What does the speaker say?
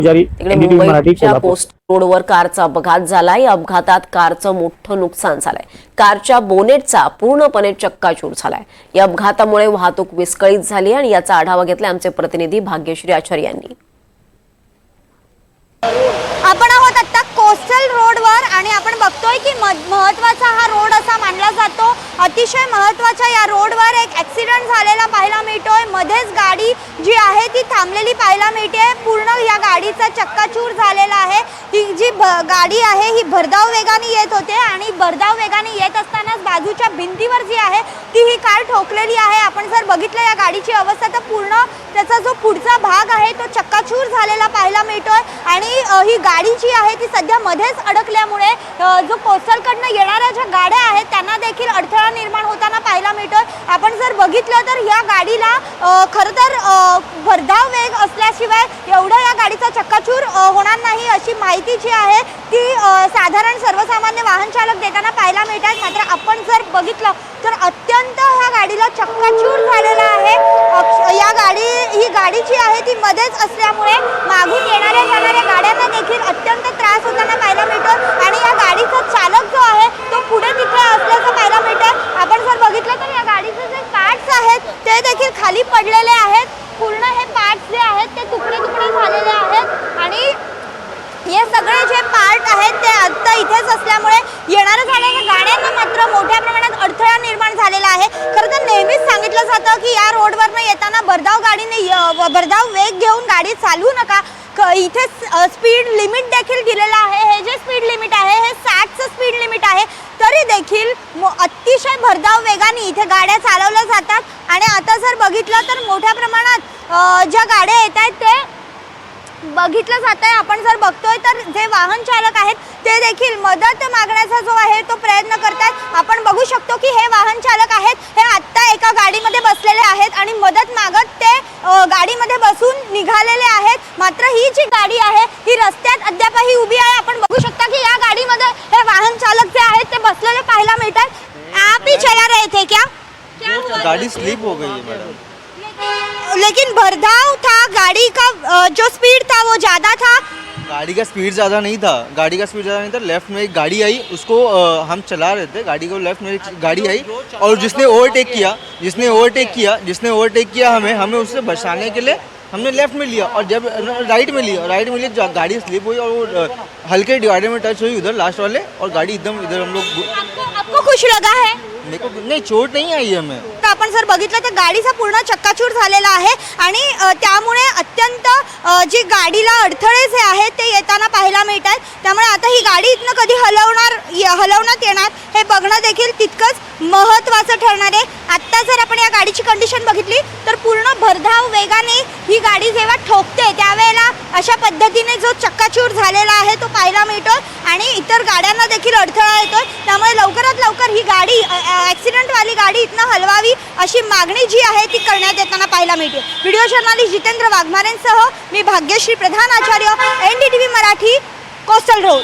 तिकडे मुंबईच्या पोस्ट रोडवर कारचा अपघात झाला। या अपघातात कारचं मोठं नुकसान झालंय। कारच्या बोनेटचा पूर्णपणे चक्काचूर झालाय। या अपघातामुळे वाहतूक विस्कळीत झाली आणि याचा आढावा घेतला आमचे प्रतिनिधी भाग्यश्री आचार्य यांनी। आपण आहोत आता कोस्टल रोडवर आणि आपण बघतोय की महत्त्वाचा हा रोड असा मानला जातो। अतिशय महत्त्वाच्या या रोडवर एक ॲक्सिडेंट झालेला पाहायला मिळतोय। मध्येच गाडी जी आहे ती थांबलेली पाहायला मिळते। पूर्ण या गाडीचा चक्काचूर झालेला आहे। ही जी गाडी आहे ही भरधाव वेगाने येत होते आणि भरधाव वेगाने येत असतानाच बाजूच्या भिंतीवर जी आहे ती ही कार ठोकलेली आहे। आपण जर बघितलं या गाडीची अवस्था तर पूर्ण त्याचा जो पुढचा भाग आहे तो चक्काचूर झालेला पाहायला मिळतोय आणि ही गाडी जी आहे ती सध्या मध्येच अडकल्यामुळे जो कोस्टलकडनं येणाऱ्या ज्या गाड्या आहेत त्यांना देखील अडथळा निर्माण होताना पाहायला मिळतोय। आपण जर बघितलं तर या गाडीला खरं तर भरधाव वेग असल्याशिवाय एवढं या गाडीचा चक्काचूर होणार नाही अशी माहिती जी आहे ती साधारण सर्वसामान्य वाहन चालक देताना पाहायला मिळतात। मात्र आपण जर बघितलं तर अत्यंत ह्या गाडीला चक्काचूर झालेला आहे। ही गाडी जी आहे ती मध्येच असल्यामुळे मागून येणाऱ्या जाणाऱ्या गाड्यांना देखील अत्यंत त्रास होताना पाहायला मिळतो आणि या गाडीचा चालक जो आहे तो पुढे तिथे असल्याचं पाहायला मिळतं। आपण जर बघितलं तर या गाडीचे जे पार्ट्स आहेत ते देखील खाली पडलेले आहेत। पूर्ण हे पार्ट्स जे आहेत ते तुकडे तुकडे झालेले आहेत आणि हे सगळे जे पार्ट आहेत ते आता इथेच असल्यामुळे येणाऱ्या जाणाऱ्या गाड्यांना मात्र मोठ्या प्रमाणात अडथळा निर्माण झालेला आहे। खरं तर नेहमीच सांगितलं जातं की या रोडवरनं येताना भरधाव वेग घेऊन गाडी चालवू नका। इथे स्पीड लिमिट देखील दिलेलं आहे। हे जे स्पीड लिमिट आहे हे 60चं स्पीड लिमिट आहे। तरी देखील अतिशय भरधाव वेगाने इथे गाड्या चालवल्या जातात आणि आता जर बघितलं तर मोठ्या प्रमाणात ज्या गाड्या येत आहेत ते बघितलं जात आहे। आपण जर बघतोय तर जे वाहन चालक आहेत ते देखील मदत मागण्याचा जो आहे तो प्रयत्न करतात। आपण बघू शकतो की हे वाहन चालक आहेत हे आत्ता एका गाडीमध्ये बसलेले आहेत आणि मदत मागत ते गाडीमध्ये बसून निघालेले आहेत। मात्र ही जी गाडी आहे ही रस्त्यात अद्यापही उभी आहे। आपण बघू शकता की या गाडीमध्ये हे वाहन चालक जे आहेत ते बसलेले पाहायला मिळतात। आप ही चला रहे थे क्या? गाड़ी स्लिप हो गई है मैडम। लेकिन भरधाव था, गाड़ी का जो स्पीड था वो ज़्यादा था। गाड़ी का स्पीड ज़्यादा नहीं था। लेफ्ट में एक गाड़ी आई, उसको हम चला रहे थे, गाड़ी को लेफ्ट में एक गाड़ी आई और जिसने ओवरटेक किया हमें उससे बचाने के लिए हमने लेफ्ट में लिया और जब राइट में लिया गाड़ी स्लिप हुई और वो हल्के डिवाइडर में टच हुई उधर लास्ट वाले और गाड़ी एकदम इधर हम लोग। आपको कुछ लगा है? मेरे को नहीं, चोट नहीं आई है हमें। आपण जर बघितलं तर गाडीचा पूर्ण चक्काचूर झालेला आहे आणि त्यामुळे अत्यंत जी गाडीला अडथळे जे आहेत ते येताना पाहायला मिळतात। त्यामुळे आता ही गाडी इथनं कधी हलवण्यात येणार हे बघणं देखील तितकंच महत्त्वाचं ठरणार आहे। आत्ता जर आपण या गाडीची कंडिशन बघितली तर पूर्ण भरधाव वेगाने ही गाडी जेव्हा ठोकते त्यावेळेला अशा पद्धतीने जो चक्काचूर झालेला आहे तो पाहायला मिळतो आणि इतर गाड्यांना देखील अडथळा येतोय। त्यामुळे लवकरात लवकर ही गाडी ॲक्सिडेंटवाली गाडी इथनं हलवावी अशी मागणी जी आहे ती करण्यात येताना पाहायला मिळते। व्हिडिओ जर्नलिस्ट जितेंद्र वाघमारेंसह मी भाग्यश्री प्रधान आचार्य, NDTV मराठी, कोस्टल रोड।